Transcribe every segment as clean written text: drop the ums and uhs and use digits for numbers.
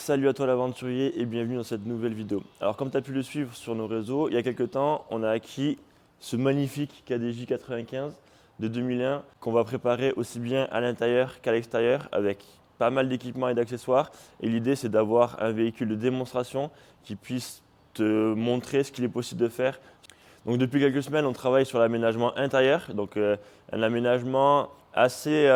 Salut à toi l'aventurier et bienvenue dans cette nouvelle vidéo. Alors comme tu as pu le suivre sur nos réseaux, il y a quelques temps, on a acquis ce magnifique KDJ 95 de 2001 qu'on va préparer aussi bien à l'intérieur qu'à l'extérieur avec pas mal d'équipements et d'accessoires. Et l'idée c'est d'avoir un véhicule de démonstration qui puisse te montrer ce qu'il est possible de faire. Donc depuis quelques semaines, on travaille sur l'aménagement intérieur, donc un aménagement assez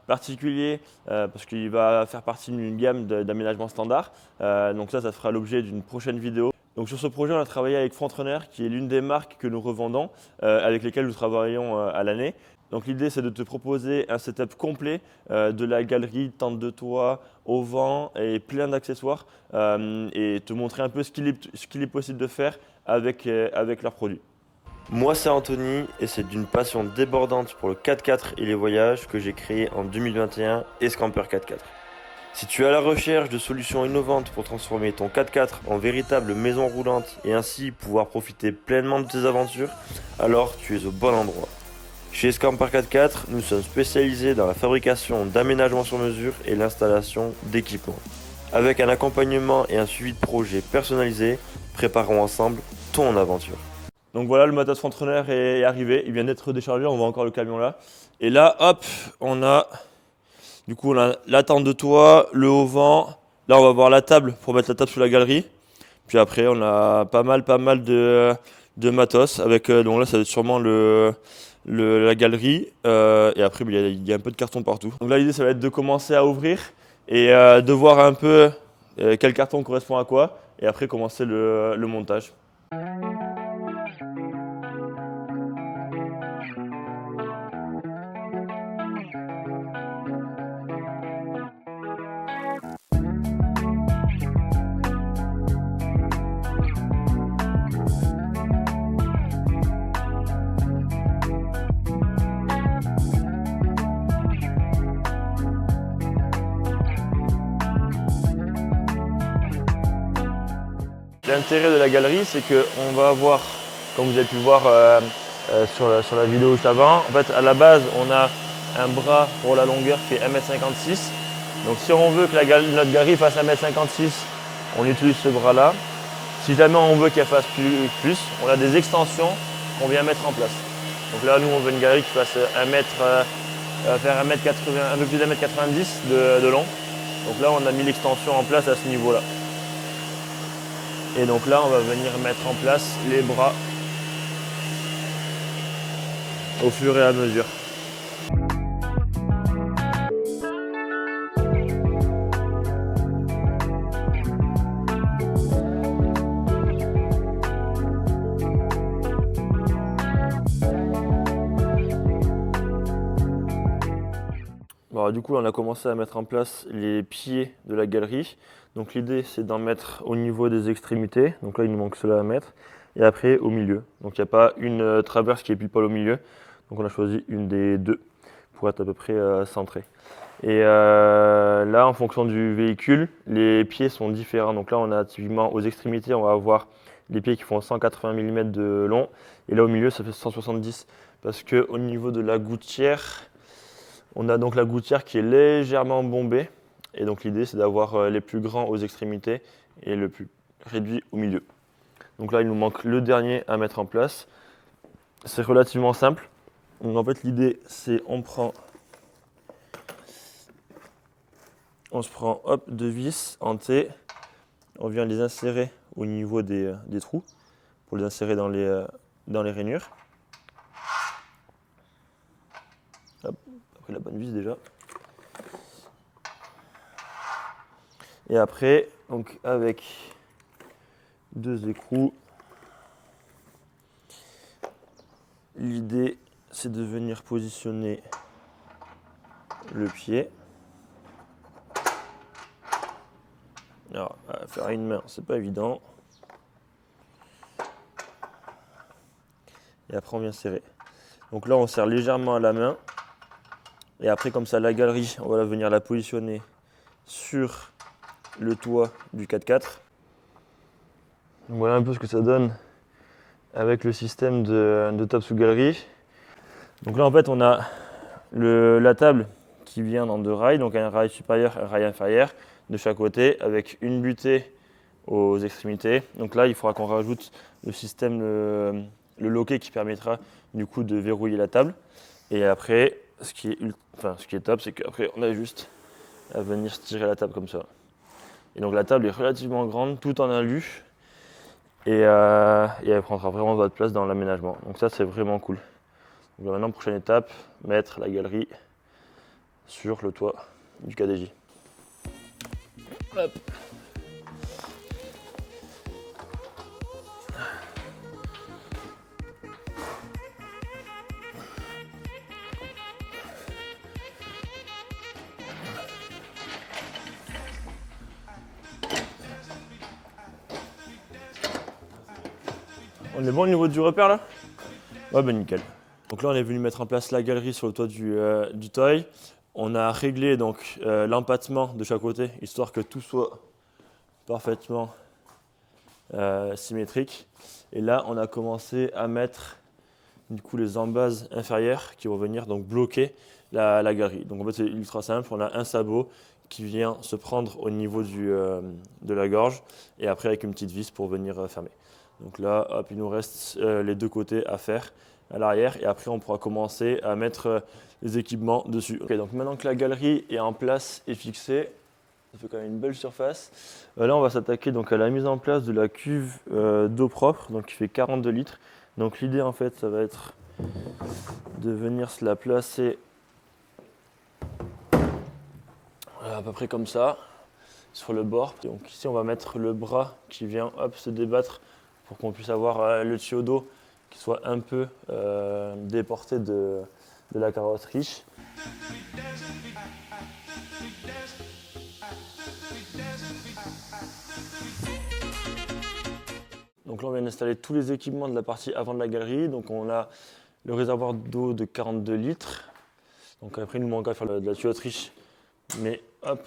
particulier parce qu'il va faire partie d'une gamme d'aménagements standards. Donc ça fera l'objet d'une prochaine vidéo. Donc sur ce projet, on a travaillé avec Frontrunner, qui est l'une des marques que nous revendons, avec lesquelles nous travaillons à l'année. Donc l'idée, c'est de te proposer un setup complet de la galerie, tente de toit, auvent et plein d'accessoires et te montrer un peu ce qu'il est possible de faire avec leurs produits. Moi c'est Anthony et c'est d'une passion débordante pour le 4x4 et les voyages que j'ai créé en 2021 Escamper 4x4. Si tu es à la recherche de solutions innovantes pour transformer ton 4x4 en véritable maison roulante et ainsi pouvoir profiter pleinement de tes aventures, alors tu es au bon endroit. Chez Escamper 4x4, nous sommes spécialisés dans la fabrication d'aménagements sur mesure et l'installation d'équipements. Avec un accompagnement et un suivi de projet personnalisé, préparons ensemble ton aventure. Donc voilà, le matos Frontrunner est arrivé, il vient d'être déchargé, on voit encore le camion là. Et là, hop, on a la tente de toit, le haut-vent. Là, on va voir la table pour mettre la table sous la galerie. Puis après, on a pas mal de matos avec, donc là, ça va être sûrement la galerie. Et après, il y a un peu de carton partout. Donc là, l'idée, ça va être de commencer à ouvrir et de voir un peu quel carton correspond à quoi. Et après, commencer le montage. L'intérêt de la galerie, c'est qu'on va avoir, comme vous avez pu voir sur la vidéo juste avant, en fait à la base on a un bras pour la longueur qui est 1,56 m. Donc si on veut que notre galerie fasse 1,56 m, on utilise ce bras là. Si jamais on veut qu'elle fasse plus, on a des extensions qu'on vient mettre en place. Donc là nous on veut une galerie qui fasse faire 1,80 m, un peu plus d'1,90 m de long. Donc là on a mis l'extension en place à ce niveau là. Et donc là, on va venir mettre en place les bras au fur et à mesure. Bon, du coup, on a commencé à mettre en place les pieds de la galerie. Donc l'idée, c'est d'en mettre au niveau des extrémités. Donc là, il nous manque cela à mettre. Et après, au milieu. Donc il n'y a pas une traverse qui est pile poil au milieu. Donc on a choisi une des deux pour être à peu près centré. Et là, en fonction du véhicule, les pieds sont différents. Donc là, on a typiquement aux extrémités, on va avoir les pieds qui font 180 mm de long. Et là, au milieu, ça fait 170. Parce qu'au niveau de la gouttière, on a donc la gouttière qui est légèrement bombée. Et donc l'idée, c'est d'avoir les plus grands aux extrémités et le plus réduit au milieu. Donc là, il nous manque le dernier à mettre en place. C'est relativement simple. Donc en fait, l'idée, c'est on se prend hop, deux vis en T. On vient les insérer au niveau des trous pour les insérer dans les rainures. Hop, après la bonne vis déjà. Et après, donc avec deux écrous, l'idée c'est de venir positionner le pied. Alors, faire à une main, c'est pas évident. Et après, on vient serrer. Donc là, on serre légèrement à la main. Et après, comme ça, la galerie, on va venir la positionner sur le toit du 4x4. Voilà un peu ce que ça donne avec le système de table sous galerie. Donc là en fait on a la table qui vient dans deux rails, donc un rail supérieur et un rail inférieur. de chaque côté avec une butée aux extrémités. Donc là, il faudra qu'on rajoute le système, le loquet qui permettra du coup de verrouiller la table. Et après, ce qui est top, c'est qu'après, on a juste à venir tirer la table comme ça. Et donc la table est relativement grande, tout en alu. Et elle prendra vraiment votre place dans l'aménagement. Donc ça, c'est vraiment cool. Donc maintenant, prochaine étape, mettre la galerie sur le toit du KDJ. Hop. On est bon au niveau du repère là? Ouais, bah nickel. Donc là, on est venu mettre en place la galerie sur le toit du toy. On a réglé donc l'empattement de chaque côté, histoire que tout soit parfaitement symétrique. Et là, on a commencé à mettre du coup les embases inférieures qui vont venir donc bloquer la galerie. Donc en fait, c'est ultra simple. On a un sabot qui vient se prendre au niveau de la gorge et après avec une petite vis pour venir fermer. Donc là, hop, il nous reste les deux côtés à faire à l'arrière et après on pourra commencer à mettre les équipements dessus. Ok, donc maintenant que la galerie est en place et fixée, ça fait quand même une belle surface. Là, on va s'attaquer donc à la mise en place de la cuve d'eau propre, donc qui fait 42 litres. Donc l'idée en fait, ça va être de venir se la placer à peu près comme ça, sur le bord. Donc ici, on va mettre le bras qui vient hop, se débattre pour qu'on puisse avoir le tuyau d'eau qui soit un peu déporté de la carrosserie. Donc là, on vient d'installer tous les équipements de la partie avant de la galerie. Donc on a le réservoir d'eau de 42 litres. Donc après, il nous manque à faire de la tuyauterie. Mais hop,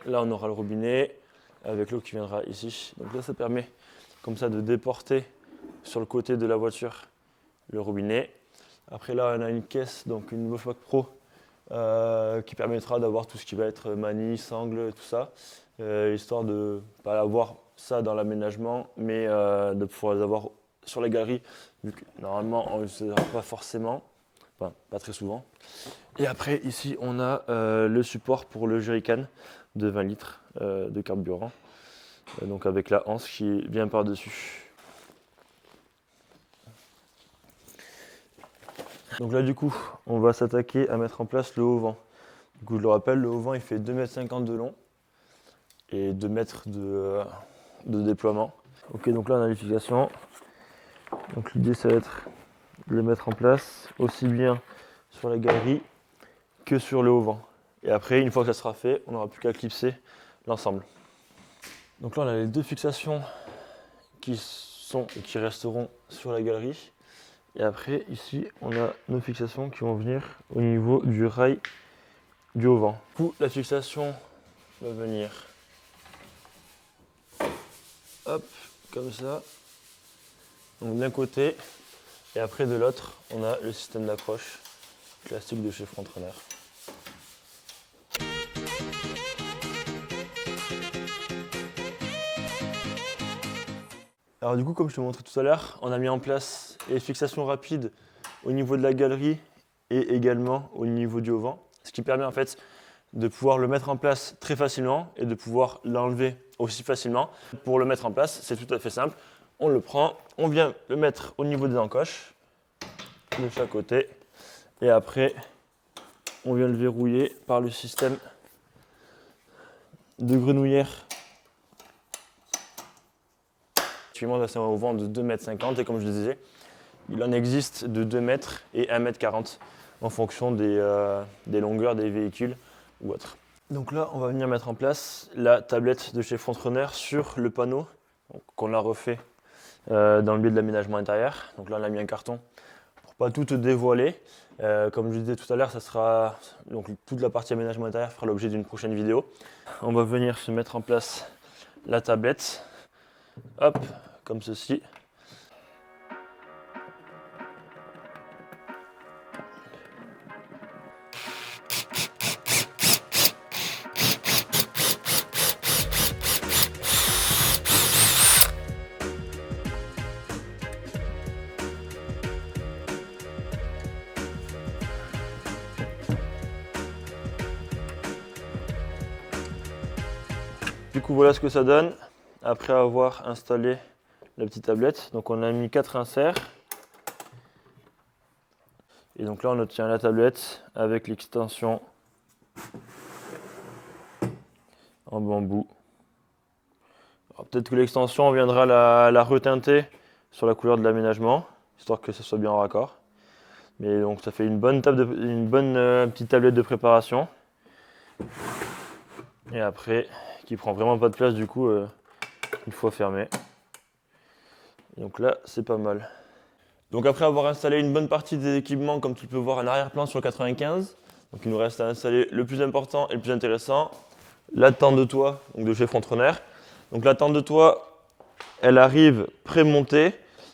là, on aura le robinet avec l'eau qui viendra ici. Donc là, ça permet comme ça de déporter sur le côté de la voiture le robinet. Après là, on a une caisse, donc une Mofpac Pro qui permettra d'avoir tout ce qui va être manille, sangle, tout ça, histoire de ne pas avoir ça dans l'aménagement, mais de pouvoir les avoir sur la galerie, vu que normalement on ne les aura pas forcément, enfin pas très souvent. Et après ici on a le support pour le jerrycan de 20 litres de carburant, donc avec la anse qui vient par-dessus. Donc là du coup on va s'attaquer à mettre en place le haut-vent. Du coup je le rappelle, le haut-vent il fait 2,50 m de long et 2 mètres de déploiement. Ok, donc là on a les fixations. Donc l'idée ça va être de les mettre en place aussi bien sur la galerie que sur le haut-vent. Et après, une fois que ça sera fait, on n'aura plus qu'à clipser l'ensemble. Donc là on a les deux fixations qui sont et qui resteront sur la galerie. Et après ici on a nos fixations qui vont venir au niveau du rail du haut-vent. Du coup la fixation va venir hop, comme ça, donc d'un côté, et après de l'autre, on a le système d'accroche classique de chez Frontrunner. Alors du coup, comme je te montrais tout à l'heure, on a mis en place les fixations rapides au niveau de la galerie et également au niveau du haut-vent, ce qui permet en fait de pouvoir le mettre en place très facilement et de pouvoir l'enlever aussi facilement. Pour le mettre en place, c'est tout à fait simple. On le prend, on vient le mettre au niveau des encoches de chaque côté et après on vient le verrouiller par le système de grenouillère. Actuellement, c'est un haut-vent de 2,50 m et comme je le disais, il en existe de 2 mètres et 1,40 m en fonction des longueurs des véhicules ou autres. Donc là, on va venir mettre en place la tablette de chez Frontrunner sur le panneau qu'on a refait dans le biais de l'aménagement intérieur. Donc là, on a mis un carton pour pas tout te dévoiler. Comme je disais tout à l'heure, ça sera donc toute la partie aménagement intérieur fera l'objet d'une prochaine vidéo. On va venir se mettre en place la tablette, hop, comme ceci. coup voilà ce que ça donne après avoir installé la petite tablette. Donc on a mis 4 inserts. Et donc là on obtient la tablette avec l'extension en bambou. Peut-être que l'extension viendra la reteinter sur la couleur de l'aménagement, histoire que ce soit bien en raccord. Mais donc ça fait une bonne petite tablette de préparation. Et après, qui prend vraiment pas de place du coup une fois fermée. Donc là, c'est pas mal. Donc après avoir installé une bonne partie des équipements, comme tu peux voir en arrière-plan sur le 95, donc il nous reste à installer le plus important et le plus intéressant, la tente de toit donc de chez Frontrunner. Donc la tente de toit, elle arrive pré-montée,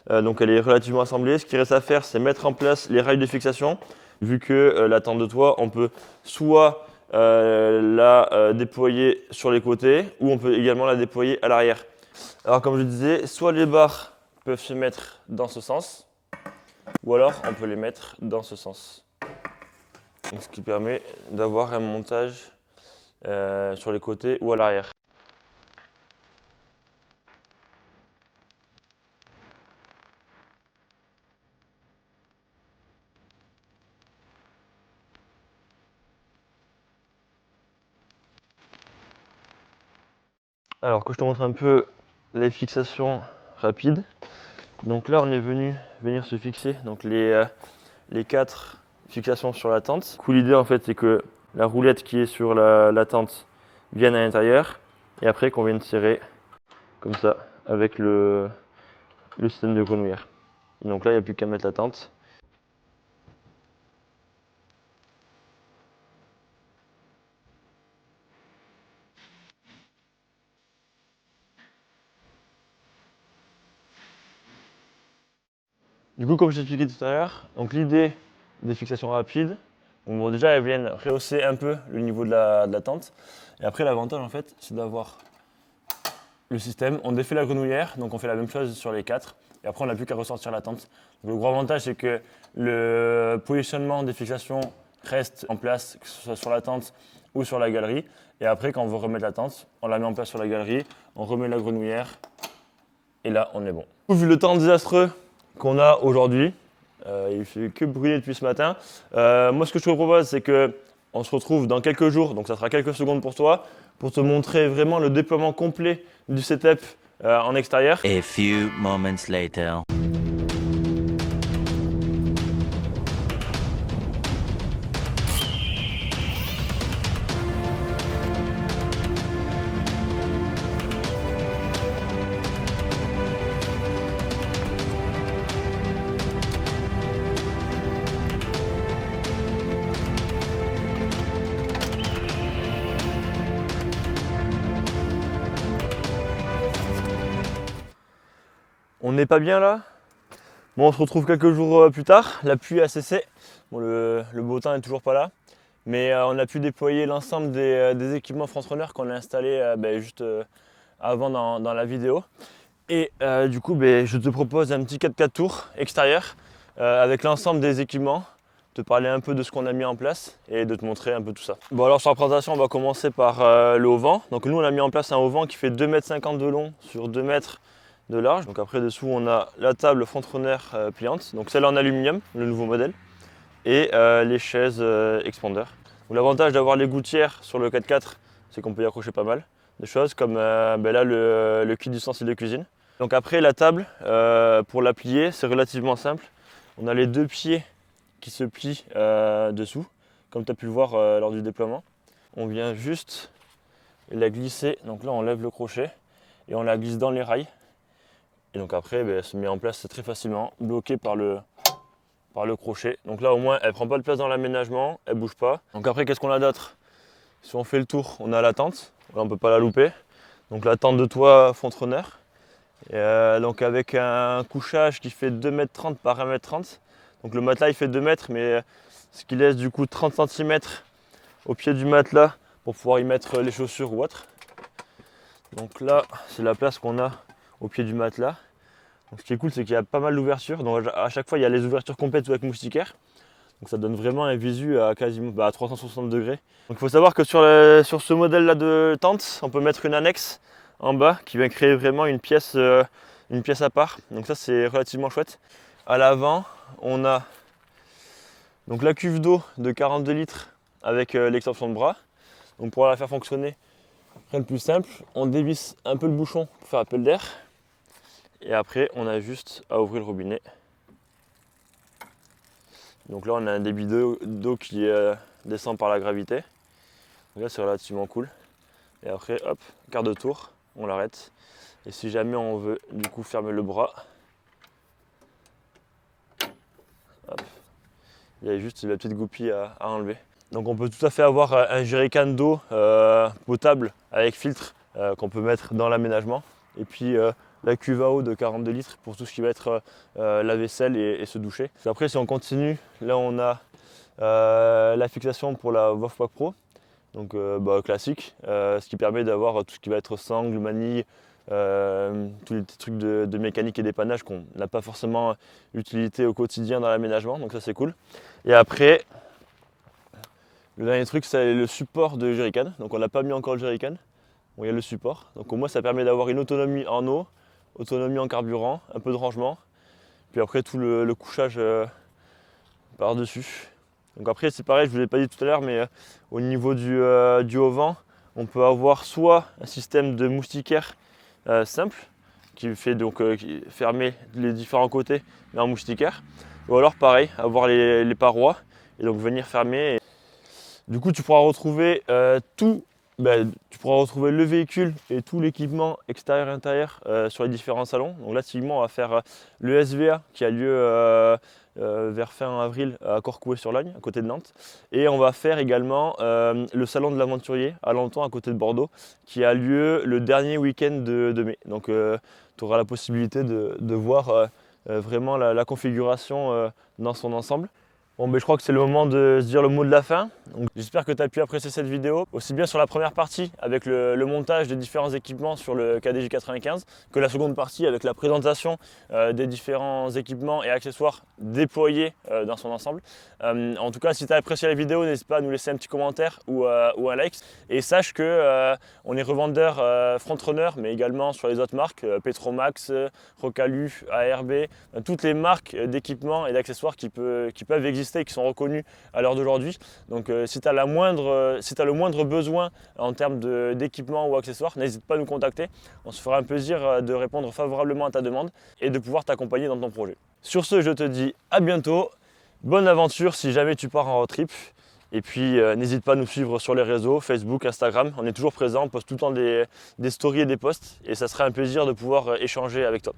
donc elle est relativement assemblée. Ce qu'il reste à faire, c'est mettre en place les rails de fixation. Vu que la tente de toit, on peut soit la déployer sur les côtés, ou on peut également la déployer à l'arrière. Alors comme je disais, soit les barres peuvent se mettre dans ce sens, ou alors on peut les mettre dans ce sens. Donc, ce qui permet d'avoir un montage sur les côtés ou à l'arrière. Alors que je te montre un peu les fixations rapides. Donc là on est venir se fixer donc les 4 fixations sur la tente. Du coup l'idée en fait c'est que la roulette qui est sur la tente vienne à l'intérieur et après qu'on vienne tirer comme ça avec le système de grenouillère. Donc là il n'y a plus qu'à mettre la tente. Du coup, comme je t'ai expliqué tout à l'heure, donc l'idée des fixations rapides, donc bon, déjà elles viennent rehausser un peu le niveau de la tente. Et après l'avantage en fait, c'est d'avoir le système. On défait la grenouillère, donc on fait la même chose sur les 4. Et après on n'a plus qu'à ressortir la tente. Donc, le gros avantage c'est que le positionnement des fixations reste en place, que ce soit sur la tente ou sur la galerie. Et après quand on veut remettre la tente, on la met en place sur la galerie, on remet la grenouillère et là on est bon. Vu le temps désastreux qu'on a aujourd'hui, il fait que brûler depuis ce matin. Moi ce que je te propose c'est que on se retrouve dans quelques jours, donc ça sera quelques secondes pour toi, pour te montrer vraiment le déploiement complet du setup en extérieur. A few moments later. On n'est pas bien là. Bon, on se retrouve quelques jours plus tard. La pluie a cessé. Bon, le beau temps n'est toujours pas là. Mais on a pu déployer l'ensemble des équipements Frontrunner qu'on a installés juste avant dans la vidéo. Et du coup, je te propose un petit 4x4 tour extérieur avec l'ensemble des équipements, te parler un peu de ce qu'on a mis en place et de te montrer un peu tout ça. Bon, alors sur la présentation, on va commencer par le haut-vent. Donc nous, on a mis en place un haut-vent qui fait 2,50 m de long sur 2 mètres de large. Donc après dessous on a la table Frontrunner pliante, donc celle en aluminium, le nouveau modèle, et les chaises expander. L'avantage d'avoir les gouttières sur le 4x4, c'est qu'on peut y accrocher pas mal de choses comme là le kit d'ustensiles de cuisine. Donc après la table, pour la plier, c'est relativement simple. On a les 2 pieds qui se plient dessous, comme tu as pu le voir lors du déploiement. On vient juste la glisser, donc là on lève le crochet et on la glisse dans les rails. Et donc après, elle se met en place très facilement, bloquée par le crochet. Donc là au moins, elle ne prend pas de place dans l'aménagement, elle ne bouge pas. Donc après, qu'est-ce qu'on a d'autre? Si on fait le tour, on a la tente. Là, on ne peut pas la louper. Donc la tente de toit Frontrunner. Donc avec un couchage qui fait 2,30 m par 1,30 m. Donc le matelas il fait 2 mètres, mais ce qui laisse du coup 30 cm au pied du matelas pour pouvoir y mettre les chaussures ou autre. Donc là, c'est la place qu'on a au pied du matelas. Donc ce qui est cool, c'est qu'il y a pas mal d'ouvertures. Donc à chaque fois, il y a les ouvertures complètes ou avec moustiquaire. Donc ça donne vraiment un visu à quasiment à 360 degrés. Donc il faut savoir que sur ce modèle là de tente, on peut mettre une annexe en bas qui vient créer vraiment une pièce à part. Donc ça c'est relativement chouette. À l'avant, on a donc la cuve d'eau de 42 litres avec l'extension de bras. Donc pour la faire fonctionner, rien de plus simple, on dévisse un peu le bouchon pour faire appel d'air. Et après, on a juste à ouvrir le robinet. Donc là, on a un débit d'eau qui descend par la gravité. Donc là, c'est relativement cool. Et après, hop, quart de tour, on l'arrête. Et si jamais on veut du coup fermer le bras, hop, il y a juste la petite goupille à enlever. Donc on peut tout à fait avoir un jerrycan d'eau potable avec filtre qu'on peut mettre dans l'aménagement. Et puis la cuve à eau de 42 litres pour tout ce qui va être la vaisselle et se doucher. Après, si on continue, là on a la fixation pour la Wolfpack Pro, donc classique, ce qui permet d'avoir tout ce qui va être sangle, manille, tous les petits trucs de mécanique et dépannage qu'on n'a pas forcément utilité au quotidien dans l'aménagement, donc ça c'est cool. Et après, le dernier truc, c'est le support de jerrycan. Donc on n'a pas mis encore le jerrycan. Bon, il y a le support. Donc au moins ça permet d'avoir une autonomie en eau, autonomie en carburant, un peu de rangement. Puis après tout le couchage par-dessus. Donc après c'est pareil, je ne vous l'ai pas dit tout à l'heure, mais au niveau du haut-vent, on peut avoir soit un système de moustiquaire simple, qui fait donc fermer les différents côtés mais en moustiquaire. Ou alors pareil, avoir les parois et donc venir fermer. Du coup, tu pourras retrouver tu pourras retrouver le véhicule et tout l'équipement extérieur et intérieur sur les différents salons. Donc là, typiquement, on va faire le SVA qui a lieu vers fin avril à Corcouët-sur-Logne, à côté de Nantes. Et on va faire également le salon de l'aventurier à Lanton, à côté de Bordeaux, qui a lieu le dernier week-end de mai. Donc tu auras la possibilité de voir vraiment la configuration dans son ensemble. Bon, je crois que c'est le moment de se dire le mot de la fin. J'espère que tu as pu apprécier cette vidéo, aussi bien sur la première partie avec le montage des différents équipements sur le KDJ 95 que la seconde partie avec la présentation des différents équipements et accessoires déployés dans son ensemble. En tout cas, si tu as apprécié la vidéo, n'hésite pas à nous laisser un petit commentaire ou un like. Et sache que on est revendeur Frontrunner, mais également sur les autres marques, Petromax, Rocalu, ARB, toutes les marques d'équipements et d'accessoires qui peuvent exister et qui sont reconnus à l'heure d'aujourd'hui. Donc si tu as le moindre besoin en termes d'équipement ou accessoires, n'hésite pas à nous contacter. On se fera un plaisir de répondre favorablement à ta demande et de pouvoir t'accompagner dans ton projet. Sur ce, je te dis à bientôt. Bonne aventure si jamais tu pars en road trip. Et puis n'hésite pas à nous suivre sur les réseaux, Facebook, Instagram. On est toujours présents, on poste tout le temps des stories et des posts. Et ça serait un plaisir de pouvoir échanger avec toi.